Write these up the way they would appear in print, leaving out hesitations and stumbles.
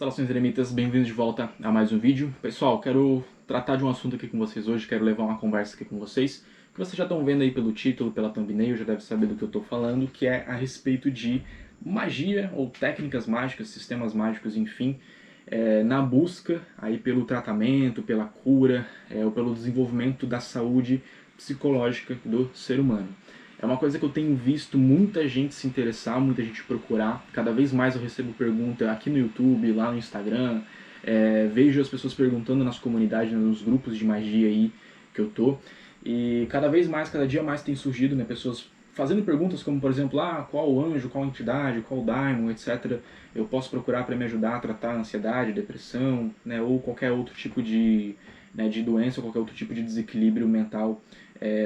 Saudações eremitas, bem-vindos de volta a mais um vídeo. Pessoal, quero tratar de um assunto aqui com vocês hoje, quero levar uma conversa aqui com vocês, que vocês já estão vendo aí pelo título, pela thumbnail, já deve saber do que eu estou falando, que é a respeito de magia ou técnicas mágicas, sistemas mágicos, enfim, na busca aí pelo tratamento, pela cura, ou pelo desenvolvimento da saúde psicológica do ser humano. É uma coisa que eu tenho visto muita gente se interessar, muita gente procurar. Cada vez mais eu recebo pergunta aqui no YouTube, lá no Instagram. Vejo as pessoas perguntando nas comunidades, nos grupos de magia aí que eu tô. E cada vez mais, cada dia mais tem surgido, né, pessoas fazendo perguntas como, por exemplo, qual anjo, qual entidade, qual daimon, etc. eu posso procurar para me ajudar a tratar a ansiedade, depressão, né, ou qualquer outro tipo de doença, ou qualquer outro tipo de desequilíbrio mental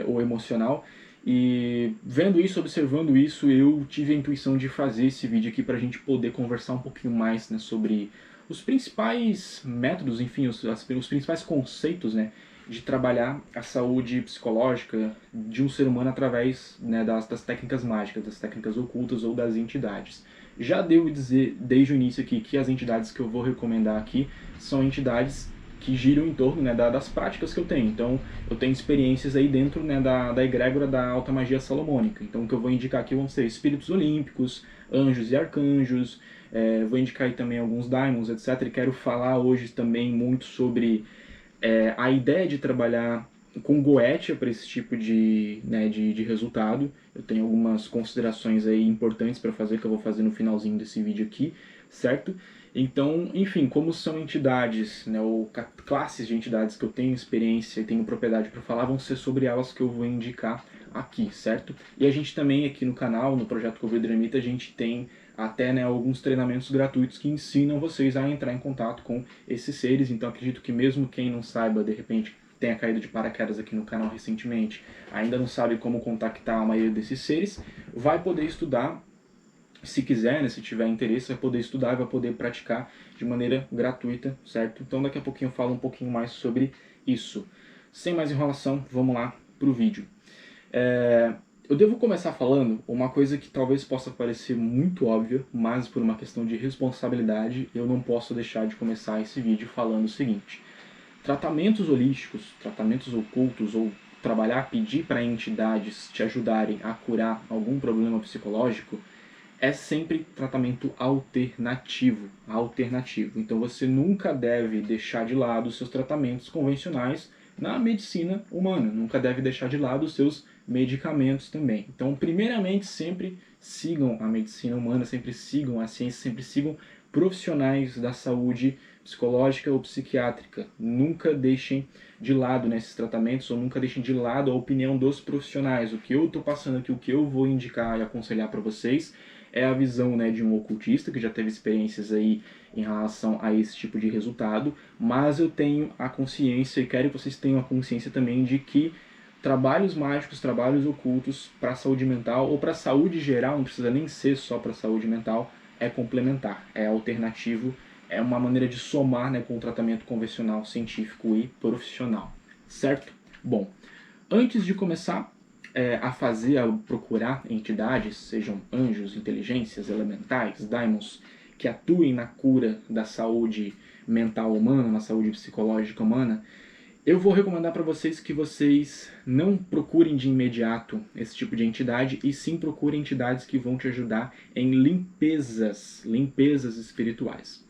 ou emocional. E vendo isso, observando isso, eu tive a intuição de fazer esse vídeo aqui para a gente poder conversar um pouquinho mais, né, sobre os principais métodos, enfim, os principais conceitos, né, de trabalhar a saúde psicológica de um ser humano através, né, das técnicas mágicas, das técnicas ocultas ou das entidades. Já devo dizer desde o início aqui que as entidades que eu vou recomendar aqui são entidades que giram em torno, né, das práticas que eu tenho. Então, eu tenho experiências aí dentro, né, da egrégora da alta magia salomônica. Então, o que eu vou indicar aqui vão ser espíritos olímpicos, anjos e arcanjos, vou indicar aí também alguns daimons, etc. E quero falar hoje também muito sobre a ideia de trabalhar com goetia para esse tipo de resultado. Eu tenho algumas considerações aí importantes para fazer, que eu vou fazer no finalzinho desse vídeo aqui, certo? Então, enfim, como são entidades, né, ou classes de entidades que eu tenho experiência e tenho propriedade para falar, vão ser sobre elas que eu vou indicar aqui, certo? E a gente também aqui no canal, no Projeto Cobra Eremita, a gente tem até, né, alguns treinamentos gratuitos que ensinam vocês a entrar em contato com esses seres. Então acredito que mesmo quem não saiba, de repente tenha caído de paraquedas aqui no canal recentemente, ainda não sabe como contactar a maioria desses seres, vai poder estudar. Se quiser, né, se tiver interesse, vai poder estudar e vai poder praticar de maneira gratuita, certo? Então daqui a pouquinho eu falo um pouquinho mais sobre isso. Sem mais enrolação, vamos lá pro vídeo. Eu devo começar falando uma coisa que talvez possa parecer muito óbvia, mas por uma questão de responsabilidade eu não posso deixar de começar esse vídeo falando o seguinte. Tratamentos holísticos, tratamentos ocultos ou trabalhar, pedir para entidades te ajudarem a curar algum problema psicológico é sempre tratamento alternativo. Então você nunca deve deixar de lado os seus tratamentos convencionais na medicina humana. Nunca deve deixar de lado os seus medicamentos também. Então, primeiramente, sempre sigam a medicina humana, sempre sigam a ciência, sempre sigam profissionais da saúde psicológica ou psiquiátrica. Nunca deixem de lado nesses tratamentos, ou nunca deixem de lado a opinião dos profissionais. O que eu estou passando aqui, o que eu vou indicar e aconselhar para vocês é a visão, né, de um ocultista que já teve experiências aí em relação a esse tipo de resultado, mas eu tenho a consciência e quero que vocês tenham a consciência também de que trabalhos mágicos, trabalhos ocultos para a saúde mental ou para a saúde geral, não precisa nem ser só para a saúde mental, é complementar, é alternativo, é uma maneira de somar, né, com o tratamento convencional, científico e profissional, certo? Bom, antes de começar a procurar entidades, sejam anjos, inteligências, elementais, daimons, que atuem na cura da saúde mental humana, na saúde psicológica humana, eu vou recomendar para vocês que vocês não procurem de imediato esse tipo de entidade, e sim procurem entidades que vão te ajudar em limpezas espirituais.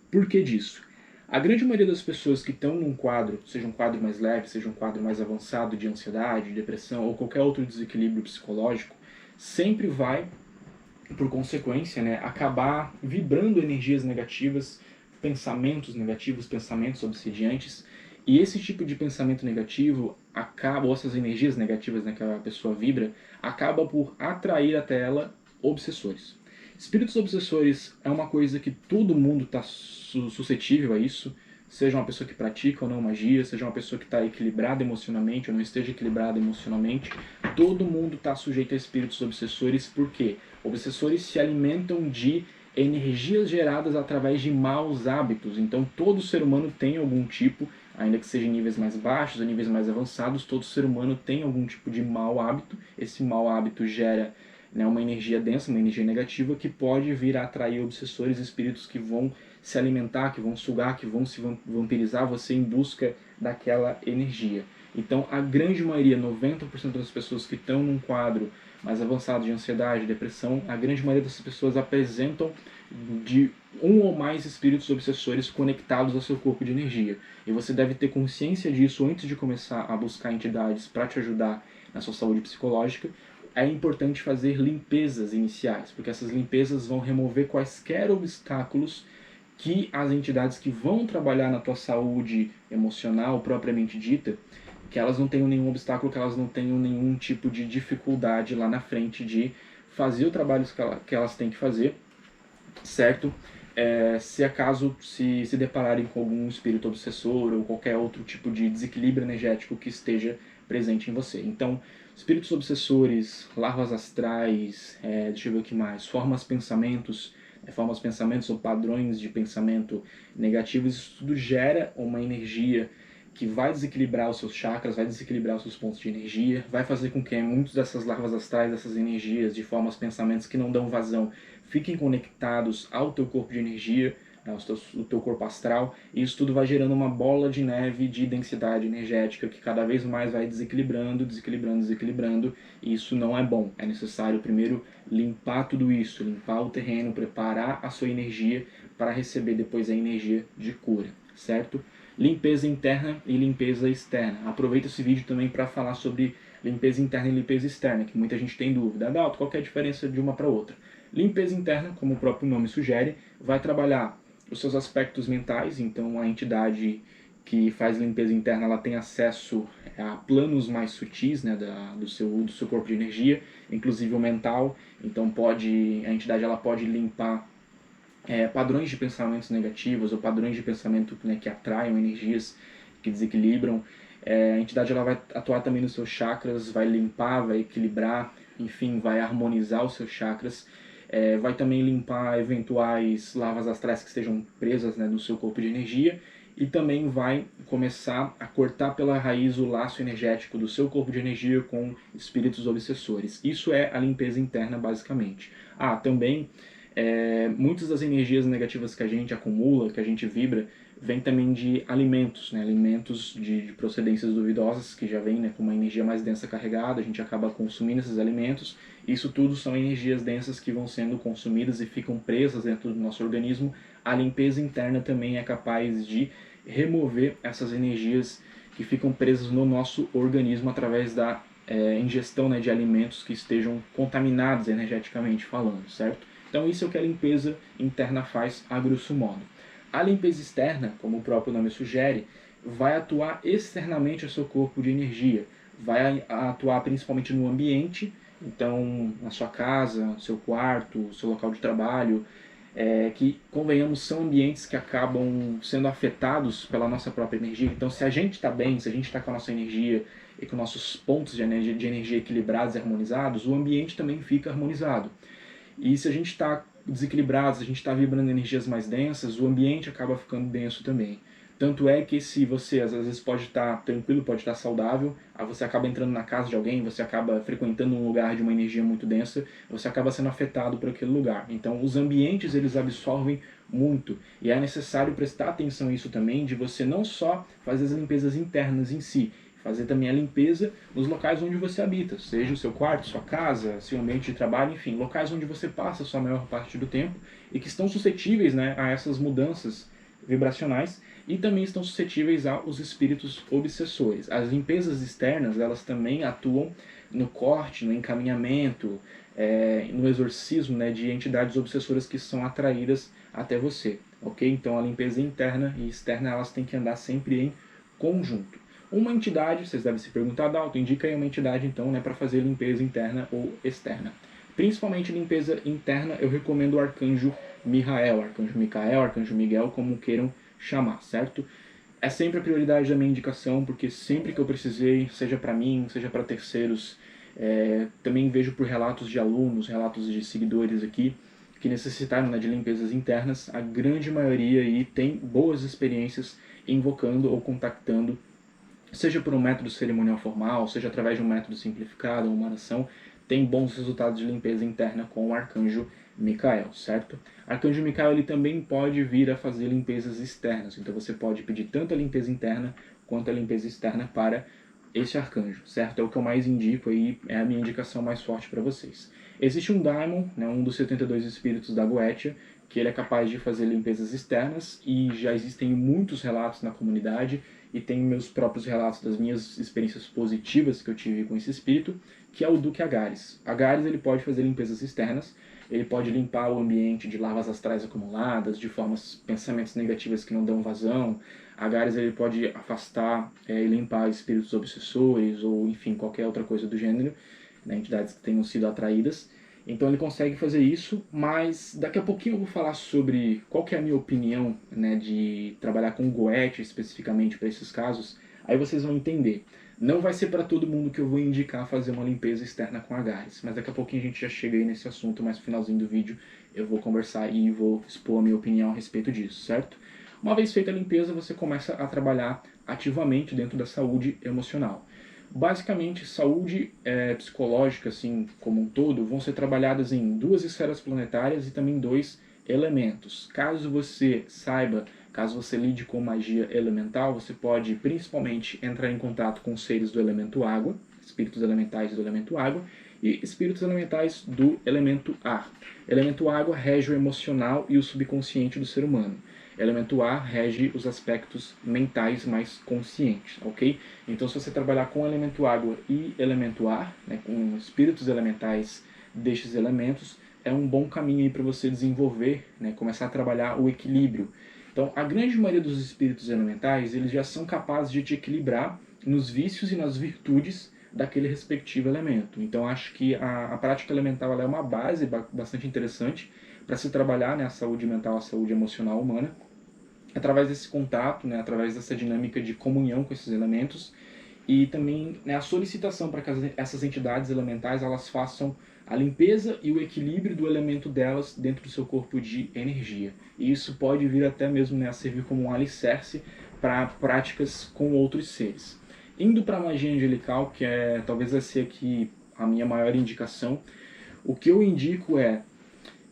Por que disso? A grande maioria das pessoas que estão num quadro, seja um quadro mais leve, seja um quadro mais avançado de ansiedade, depressão ou qualquer outro desequilíbrio psicológico, sempre vai, por consequência, né, acabar vibrando energias negativas, pensamentos negativos, pensamentos obsediantes. E esse tipo de pensamento negativo acaba, ou essas energias negativas, né, que a pessoa vibra, acaba por atrair até ela obsessores. Espíritos obsessores é uma coisa que todo mundo está suscetível a isso, seja uma pessoa que pratica ou não magia, seja uma pessoa que está equilibrada emocionalmente ou não esteja equilibrada emocionalmente, todo mundo está sujeito a espíritos obsessores. Por quê? Obsessores se alimentam de energias geradas através de maus hábitos. Então todo ser humano tem algum tipo, ainda que seja em níveis mais baixos ou níveis mais avançados, todo ser humano tem algum tipo de mau hábito. Esse mau hábito gera, né, uma energia densa, uma energia negativa que pode vir a atrair obsessores, espíritos que vão se alimentar, que vão sugar, que vão se vampirizar você em busca daquela energia. Então, a grande maioria, 90% das pessoas que estão num quadro mais avançado de ansiedade, depressão, a grande maioria dessas pessoas apresentam de um ou mais espíritos obsessores conectados ao seu corpo de energia. E você deve ter consciência disso antes de começar a buscar entidades para te ajudar na sua saúde psicológica. É importante fazer limpezas iniciais, porque essas limpezas vão remover quaisquer obstáculos que as entidades que vão trabalhar na tua saúde emocional propriamente dita, que elas não tenham nenhum obstáculo, que elas não tenham nenhum tipo de dificuldade lá na frente de fazer o trabalho que elas têm que fazer, certo? Se acaso se depararem com algum espírito obsessor ou qualquer outro tipo de desequilíbrio energético que esteja presente em você. Então, espíritos obsessores, larvas astrais, deixa eu ver o que mais, formas pensamentos ou padrões de pensamento negativos, isso tudo gera uma energia que vai desequilibrar os seus chakras, vai desequilibrar os seus pontos de energia, vai fazer com que muitas dessas larvas astrais, dessas energias de formas, pensamentos que não dão vazão, fiquem conectados ao teu corpo de energia, o teu corpo astral, e isso tudo vai gerando uma bola de neve de densidade energética que cada vez mais vai desequilibrando, e isso não é bom. É necessário primeiro limpar tudo isso, limpar o terreno, preparar a sua energia para receber depois a energia de cura, certo? Limpeza interna e limpeza externa. Aproveita esse vídeo também para falar sobre limpeza interna e limpeza externa, que muita gente tem dúvida. Adalto, qual que é a diferença de uma para outra? Limpeza interna, como o próprio nome sugere, vai trabalhar os seus aspectos mentais, então a entidade que faz limpeza interna ela tem acesso a planos mais sutis, né, do seu corpo de energia, inclusive o mental, então a entidade ela pode limpar padrões de pensamentos negativos ou padrões de pensamento, né, que atraiam energias que desequilibram. A entidade ela vai atuar também nos seus chakras, vai limpar, vai equilibrar, enfim, vai harmonizar os seus chakras. Vai também limpar eventuais larvas astrais que estejam presas, né, no seu corpo de energia, e também vai começar a cortar pela raiz o laço energético do seu corpo de energia com espíritos obsessores. Isso é a limpeza interna, basicamente. Também muitas das energias negativas que a gente acumula, que a gente vibra, vem também de alimentos, né? Alimentos de procedências duvidosas, que já vem, né, com uma energia mais densa carregada, a gente acaba consumindo esses alimentos. Isso tudo são energias densas que vão sendo consumidas e ficam presas dentro do nosso organismo. A limpeza interna também é capaz de remover essas energias que ficam presas no nosso organismo através da ingestão, né, de alimentos que estejam contaminados energeticamente falando, certo? Então isso é o que a limpeza interna faz a grosso modo. A limpeza externa, como o próprio nome sugere, vai atuar externamente ao seu corpo de energia, vai atuar principalmente no ambiente, então na sua casa, no seu quarto, seu local de trabalho, que, convenhamos, são ambientes que acabam sendo afetados pela nossa própria energia. Então se a gente está bem, se a gente está com a nossa energia e com nossos pontos de energia equilibrados e harmonizados, o ambiente também fica harmonizado. E se a gente está desequilibrado, se a gente está vibrando energias mais densas, o ambiente acaba ficando denso também. Tanto é que se você às vezes pode estar tranquilo, pode estar saudável, aí você acaba entrando na casa de alguém, você acaba frequentando um lugar de uma energia muito densa, você acaba sendo afetado por aquele lugar. Então os ambientes eles absorvem muito, e é necessário prestar atenção a isso também, de você não só fazer as limpezas internas em si, fazer também a limpeza nos locais onde você habita, seja o seu quarto, sua casa, seu ambiente de trabalho, enfim, locais onde você passa a sua maior parte do tempo e que estão suscetíveis, né, a essas mudanças vibracionais e também estão suscetíveis aos espíritos obsessores. As limpezas externas, elas também atuam no corte, no encaminhamento, no exorcismo, né, de entidades obsessoras que são atraídas até você, ok? Então a limpeza interna e externa, elas têm que andar sempre em conjunto. Uma entidade, vocês devem se perguntar, Dalton, indica aí uma entidade então, né, para fazer limpeza interna ou externa. Principalmente limpeza interna, eu recomendo o arcanjo Michael, arcanjo Miguel, como queiram chamar, certo? É sempre a prioridade da minha indicação, porque sempre que eu precisei, seja para mim, seja para terceiros, também vejo por relatos de alunos, relatos de seguidores aqui, que necessitaram, né, de limpezas internas, a grande maioria aí tem boas experiências invocando ou contactando, seja por um método cerimonial formal, seja através de um método simplificado ou uma oração, tem bons resultados de limpeza interna com o arcanjo Micael, certo? Arcanjo Micael ele também pode vir a fazer limpezas externas, então você pode pedir tanto a limpeza interna quanto a limpeza externa para esse arcanjo, certo? É o que eu mais indico aí, é a minha indicação mais forte para vocês. Existe um Daimon, né, um dos 72 espíritos da Goetia, que ele é capaz de fazer limpezas externas, e já existem muitos relatos na comunidade, e tenho meus próprios relatos das minhas experiências positivas que eu tive com esse espírito, que é o Duque Agares. Agares ele pode fazer limpezas externas, ele pode limpar o ambiente de larvas astrais acumuladas, de formas, pensamentos negativos que não dão vazão. Agares ele pode afastar e limpar espíritos obsessores, ou enfim, qualquer outra coisa do gênero, né, entidades que tenham sido atraídas. Então ele consegue fazer isso, mas daqui a pouquinho eu vou falar sobre qual que é a minha opinião, né, de trabalhar com Goetia especificamente para esses casos. Aí vocês vão entender. Não vai ser para todo mundo que eu vou indicar fazer uma limpeza externa com Agares, mas daqui a pouquinho a gente já chega aí nesse assunto, mas no finalzinho do vídeo eu vou conversar e vou expor a minha opinião a respeito disso, certo? Uma vez feita a limpeza, você começa a trabalhar ativamente dentro da saúde emocional. Basicamente, saúde psicológica, assim como um todo, vão ser trabalhadas em 2 esferas planetárias e também 2 elementos. Caso você saiba, caso você lide com magia elemental, você pode principalmente entrar em contato com seres do elemento água, espíritos elementais do elemento água, e espíritos elementais do elemento ar. Elemento água rege o emocional e o subconsciente do ser humano. Elemento ar rege os aspectos mentais mais conscientes, ok? Então, se você trabalhar com elemento água e elemento ar, né, com espíritos elementais destes elementos, é um bom caminho para você desenvolver, né, começar a trabalhar o equilíbrio. Então, a grande maioria dos espíritos elementais, eles já são capazes de te equilibrar nos vícios e nas virtudes daquele respectivo elemento. Então, acho que a prática elemental ela é uma base bastante interessante para se trabalhar, né, a saúde mental, a saúde emocional humana, através desse contato, né, através dessa dinâmica de comunhão com esses elementos, e também, né, a solicitação para que essas entidades elementais elas façam a limpeza e o equilíbrio do elemento delas dentro do seu corpo de energia. E isso pode vir até mesmo, né, a servir como um alicerce para práticas com outros seres. Indo para a magia angelical, que talvez vai ser aqui a minha maior indicação, o que eu indico é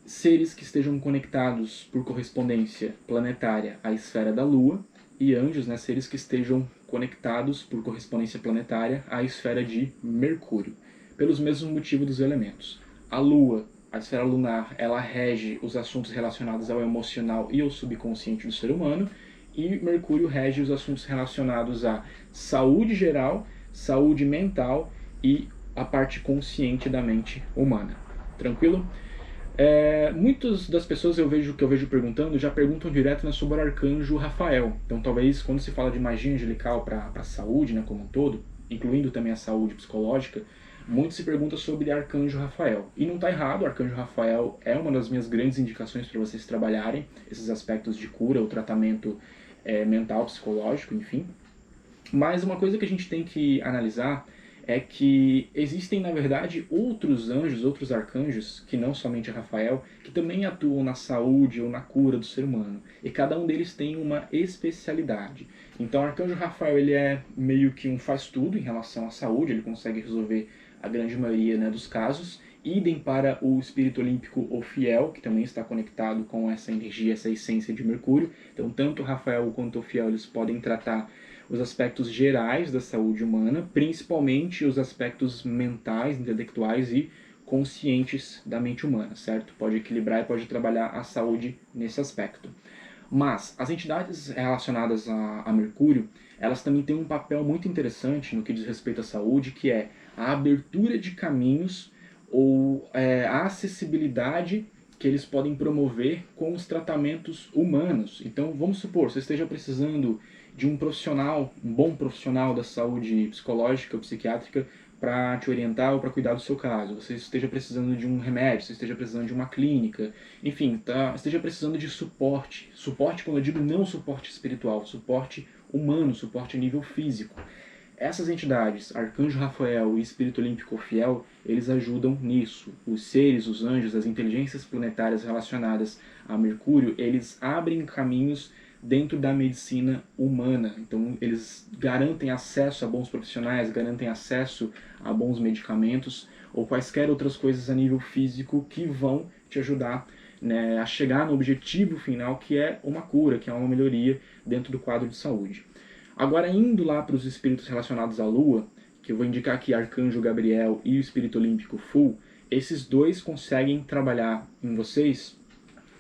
seres que estejam conectados por correspondência planetária à esfera da Lua, e anjos, né, seres que estejam conectados por correspondência planetária à esfera de Mercúrio, pelos mesmos motivos dos elementos. A Lua, a esfera lunar, ela rege os assuntos relacionados ao emocional e ao subconsciente do ser humano, e Mercúrio rege os assuntos relacionados à saúde geral, saúde mental e a parte consciente da mente humana. Tranquilo? Muitas das pessoas que eu vejo perguntando já perguntam direto, né, sobre o arcanjo Rafael. Então talvez quando se fala de magia angelical para a saúde, né, como um todo, incluindo também a saúde psicológica, muito se pergunta sobre arcanjo Rafael. E não está errado, o arcanjo Rafael é uma das minhas grandes indicações para vocês trabalharem esses aspectos de cura, o tratamento mental, psicológico, enfim. Mas uma coisa que a gente tem que analisar é que existem, na verdade, outros anjos, outros arcanjos, que não somente Rafael, que também atuam na saúde ou na cura do ser humano. E cada um deles tem uma especialidade. Então, o arcanjo Rafael ele é meio que um faz-tudo em relação à saúde, ele consegue resolver a grande maioria, né, dos casos. Idem para o espírito olímpico ou fiel, que também está conectado com essa energia, essa essência de Mercúrio. Então, tanto o Rafael quanto o fiel eles podem tratar os aspectos gerais da saúde humana, principalmente os aspectos mentais, intelectuais e conscientes da mente humana, certo? Pode equilibrar e pode trabalhar a saúde nesse aspecto. Mas as entidades relacionadas a Mercúrio, elas também têm um papel muito interessante no que diz respeito à saúde, que é a abertura de caminhos ou a acessibilidade que eles podem promover com os tratamentos humanos. Então, vamos supor, você esteja precisando de um profissional, um bom profissional da saúde psicológica ou psiquiátrica para te orientar ou para cuidar do seu caso. Você esteja precisando de um remédio, você esteja precisando de uma clínica, enfim, esteja precisando de suporte. Suporte, quando eu digo não suporte espiritual, suporte humano, suporte a nível físico. Essas entidades, Arcanjo Rafael e Espírito Olímpico Fiel, eles ajudam nisso. Os seres, os anjos, as inteligências planetárias relacionadas a Mercúrio, eles abrem caminhos dentro da medicina humana. Então, eles garantem acesso a bons profissionais, garantem acesso a bons medicamentos ou quaisquer outras coisas a nível físico que vão te ajudar, né, a chegar no objetivo final, que é uma cura, que é uma melhoria dentro do quadro de saúde. Agora, indo lá para os espíritos relacionados à Lua, que eu vou indicar aqui Arcanjo Gabriel e o Espírito Olímpico Full, esses dois conseguem trabalhar em vocês,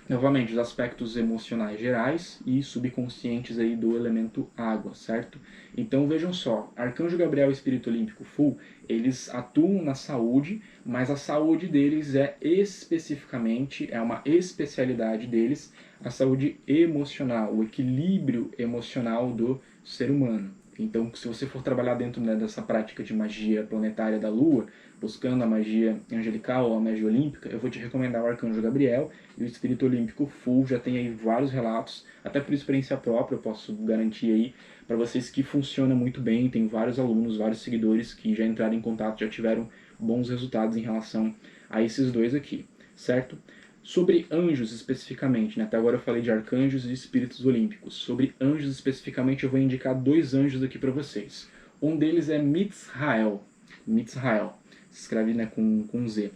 novamente, os aspectos emocionais gerais e subconscientes aí do elemento água, certo? Então vejam só, Arcanjo Gabriel e Espírito Olímpico Full, eles atuam na saúde, mas a saúde deles é especificamente, é uma especialidade deles, a saúde emocional, o equilíbrio emocional do ser humano. Então, se você for trabalhar dentro, né, dessa prática de magia planetária da Lua, buscando a magia angelical ou a magia olímpica, eu vou te recomendar o Arcanjo Gabriel e o Espírito Olímpico Full. Já tem aí vários relatos, até por experiência própria, eu posso garantir aí para vocês que funciona muito bem. Tem vários alunos, vários seguidores que já entraram em contato, já tiveram bons resultados em relação a esses dois aqui, certo? Sobre anjos especificamente, né? Até agora eu falei de arcanjos e espíritos olímpicos. Sobre anjos especificamente, eu vou indicar dois anjos aqui para vocês. Um deles é Mitzrael. Mitzrael. Se escreve, né, com Z.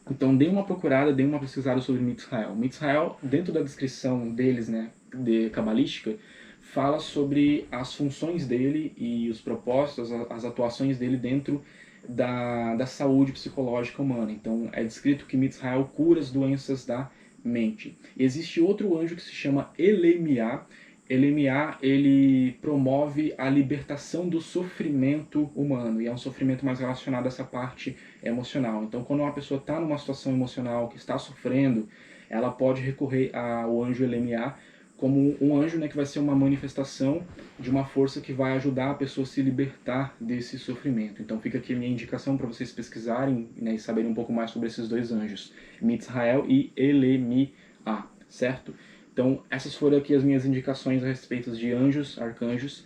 Então dê uma procurada, dê uma pesquisada sobre Mitzrael. Mitzrael, dentro da descrição deles, né, de cabalística, fala sobre as funções dele e os propósitos, as atuações dele dentro da saúde psicológica humana. Então é descrito que Mitzrael cura as doenças da mente. Existe outro anjo que se chama Elemiá. Elemiá, ele promove a libertação do sofrimento humano, e é um sofrimento mais relacionado a essa parte emocional. Então, quando uma pessoa está numa situação emocional que está sofrendo, ela pode recorrer ao anjo Elemiá como um anjo, né, que vai ser uma manifestação de uma força que vai ajudar a pessoa a se libertar desse sofrimento. Então fica aqui a minha indicação para vocês pesquisarem, né, e saberem um pouco mais sobre esses dois anjos, Mitzrael e Elemiá, certo? Então essas foram aqui as minhas indicações a respeito de anjos, arcanjos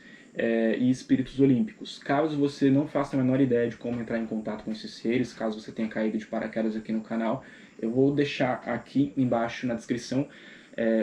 e espíritos olímpicos. Caso você não faça a menor ideia de como entrar em contato com esses seres, caso você tenha caído de paraquedas aqui no canal, eu vou deixar aqui embaixo na descrição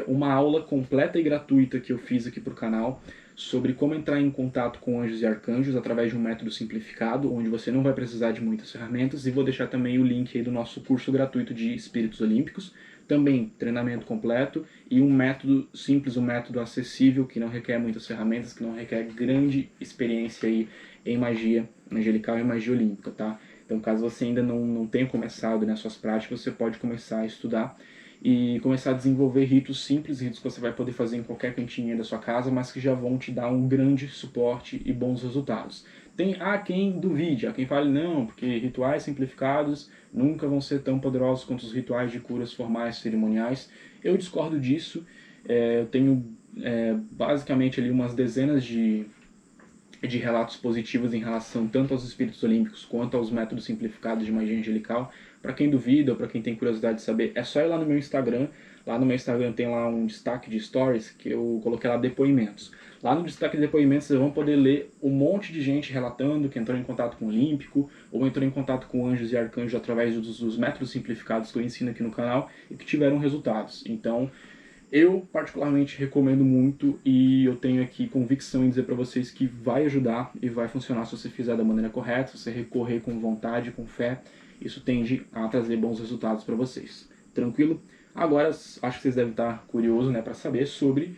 uma aula completa e gratuita que eu fiz aqui para o canal sobre como entrar em contato com anjos e arcanjos através de um método simplificado, onde você não vai precisar de muitas ferramentas, e vou deixar também o link aí do nosso curso gratuito de espíritos olímpicos, também treinamento completo e um método simples, um método acessível, que não requer muitas ferramentas, que não requer grande experiência aí em magia angelical e magia olímpica, tá? Então, caso você ainda não tenha começado nas suas práticas, você pode começar a estudar e começar a desenvolver ritos simples, ritos que você vai poder fazer em qualquer cantinho da sua casa, mas que já vão te dar um grande suporte e bons resultados. Há quem duvide, há quem fale não, porque rituais simplificados nunca vão ser tão poderosos quanto os rituais de curas formais cerimoniais. Eu discordo disso. Eu tenho basicamente ali umas dezenas de relatos positivos em relação tanto aos espíritos olímpicos quanto aos métodos simplificados de magia angelical. Para quem duvida ou para quem tem curiosidade de saber, é só ir lá no meu Instagram. Lá no meu Instagram tem lá um destaque de stories que eu coloquei lá depoimentos. Lá no destaque de depoimentos vocês vão poder ler um monte de gente relatando que entrou em contato com o Olímpico ou entrou em contato com anjos e arcanjos através dos métodos simplificados que eu ensino aqui no canal e que tiveram resultados. Então, eu particularmente recomendo muito e eu tenho aqui convicção em dizer para vocês que vai ajudar e vai funcionar se você fizer da maneira correta, se você recorrer com vontade, com fé. Isso tende a trazer bons resultados para vocês. Tranquilo? Agora, acho que vocês devem estar curiosos, né, para saber sobre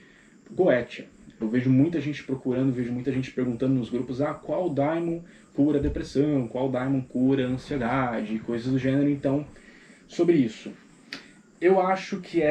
Goetia. Eu vejo muita gente procurando, vejo muita gente perguntando nos grupos qual daimon cura a depressão, qual daimon cura a ansiedade, coisas do gênero. Então, sobre isso, eu acho que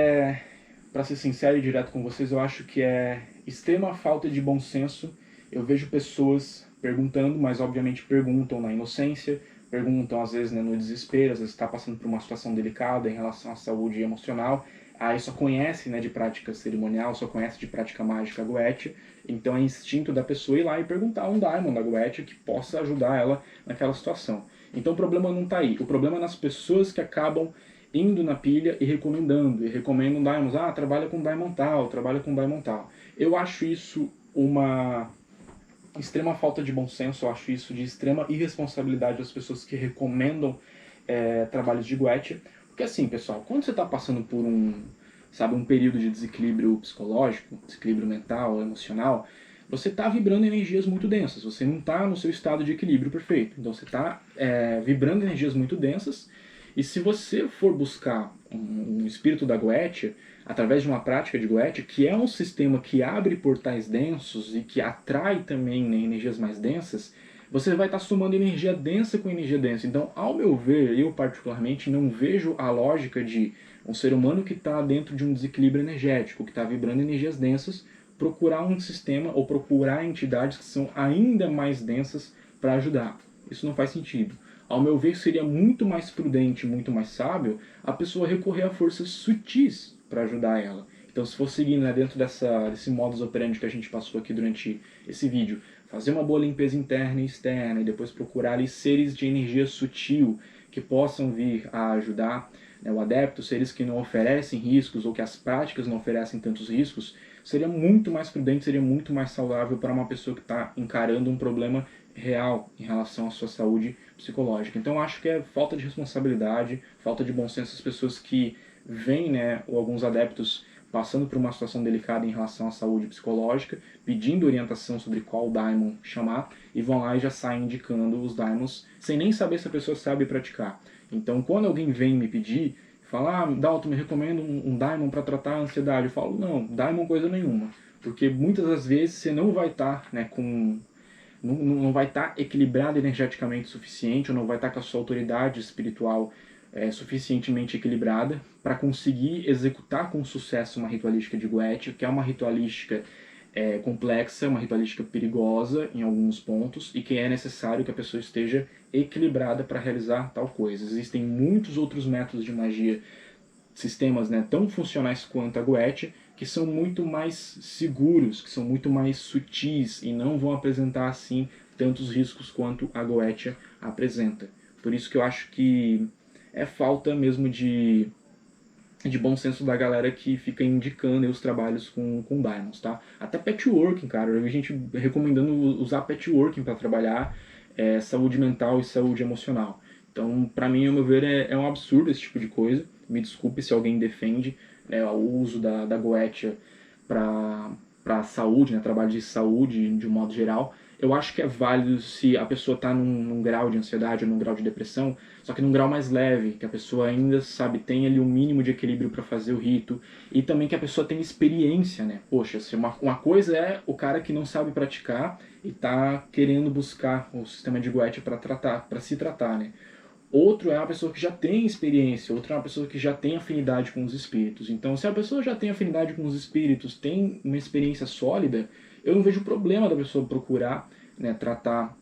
para ser sincero e direto com vocês, eu acho que é extrema falta de bom senso. Eu vejo pessoas perguntando, mas obviamente perguntam na inocência, perguntam às vezes, né, no desespero, às vezes está passando por uma situação delicada em relação à saúde emocional, aí só conhece, né, de prática cerimonial, só conhece de prática mágica a Goetia, então é instinto da pessoa ir lá e perguntar um daimon da Goetia que possa ajudar ela naquela situação. Então o problema não está aí, o problema é nas pessoas que acabam indo na pilha e recomendam daimons, trabalha com daimon tal, trabalha com daimon tal. Eu acho isso uma extrema falta de bom senso, eu acho isso de extrema irresponsabilidade das pessoas que recomendam trabalhos de Goetia. Porque assim, pessoal, quando você está passando por um período de desequilíbrio psicológico, desequilíbrio mental, emocional, você está vibrando energias muito densas, você não está no seu estado de equilíbrio perfeito. Então você está vibrando energias muito densas E se você for buscar um espírito da Goetia, através de uma prática de Goetia, que é um sistema que abre portais densos e que atrai também, né, energias mais densas, você vai estar somando energia densa com energia densa. Então, ao meu ver, eu particularmente não vejo a lógica de um ser humano que está dentro de um desequilíbrio energético, que está vibrando energias densas, procurar um sistema ou procurar entidades que são ainda mais densas para ajudar. Isso não faz sentido. Ao meu ver, seria muito mais prudente, muito mais sábio a pessoa recorrer a forças sutis para ajudar ela. Então, se for seguindo, né, dentro desse modus operandi que a gente passou aqui durante esse vídeo, fazer uma boa limpeza interna e externa e depois procurar ali seres de energia sutil que possam vir a ajudar, né, o adepto, seres que não oferecem riscos ou que as práticas não oferecem tantos riscos, seria muito mais prudente, seria muito mais saudável para uma pessoa que está encarando um problema real em relação à sua saúde psicológica. Então eu acho que é falta de responsabilidade, falta de bom senso as pessoas que veem, né, ou alguns adeptos passando por uma situação delicada em relação à saúde psicológica, pedindo orientação sobre qual daimon chamar, e vão lá e já saem indicando os daimons, sem nem saber se a pessoa sabe praticar. Então, quando alguém vem me pedir, fala, Dalton, me recomenda um daimon para tratar a ansiedade, eu falo, não, daimon coisa nenhuma, porque muitas das vezes você não vai estar, né, não vai estar equilibrado energeticamente o suficiente, ou não vai estar com a sua autoridade espiritual suficientemente equilibrada para conseguir executar com sucesso uma ritualística de Goetia, que é uma ritualística complexa, uma ritualística perigosa em alguns pontos, e que é necessário que a pessoa esteja equilibrada para realizar tal coisa. Existem muitos outros métodos de magia, sistemas, né, tão funcionais quanto a Goetia, que são muito mais seguros, que são muito mais sutis e não vão apresentar assim tantos riscos quanto a Goetia apresenta. Por isso que eu acho que é falta mesmo de bom senso da galera que fica indicando os trabalhos com daimons, tá? Até patchworking, cara, eu vi gente recomendando usar patchworking para trabalhar saúde mental e saúde emocional. Então, pra mim, ao meu ver, é um absurdo esse tipo de coisa. Me desculpe se alguém defende, né, o uso da Goetia para saúde, né, trabalho de saúde de um modo geral. Eu acho que é válido se a pessoa está num grau de ansiedade ou num grau de depressão, só que num grau mais leve, que a pessoa ainda, sabe, tem ali um mínimo de equilíbrio para fazer o rito, e também que a pessoa tem experiência, né? Poxa, se uma coisa é o cara que não sabe praticar e está querendo buscar o sistema de Goetia para se tratar, né? Outro é uma pessoa que já tem experiência, outro é uma pessoa que já tem afinidade com os espíritos. Então, se a pessoa já tem afinidade com os espíritos, tem uma experiência sólida, eu não vejo problema da pessoa procurar, né, tratar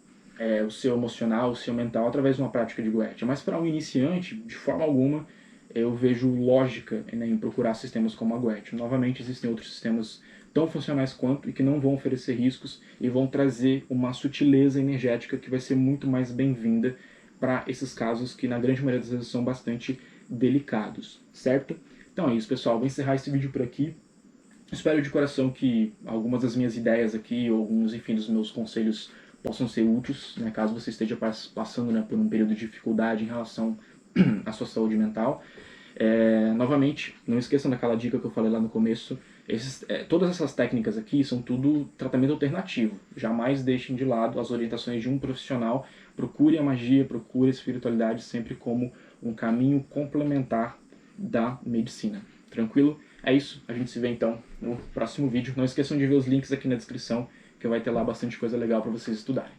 o seu emocional, o seu mental através de uma prática de Goetia. Mas para um iniciante, de forma alguma, eu vejo lógica, né, em procurar sistemas como a Goetia. Novamente, existem outros sistemas tão funcionais quanto e que não vão oferecer riscos e vão trazer uma sutileza energética que vai ser muito mais bem-vinda para esses casos que na grande maioria das vezes são bastante delicados, certo? Então é isso, pessoal, vou encerrar esse vídeo por aqui. Espero de coração que algumas das minhas ideias aqui, ou alguns, enfim, dos meus conselhos possam ser úteis, né, caso você esteja passando, né, por um período de dificuldade em relação à sua saúde mental. Novamente, não esqueçam daquela dica que eu falei lá no começo. Todas essas técnicas aqui são tudo tratamento alternativo. Jamais deixem de lado as orientações de um profissional. Procure a magia, procure a espiritualidade sempre como um caminho complementar da medicina. Tranquilo? É isso. A gente se vê então no próximo vídeo. Não esqueçam de ver os links aqui na descrição, que vai ter lá bastante coisa legal para vocês estudarem.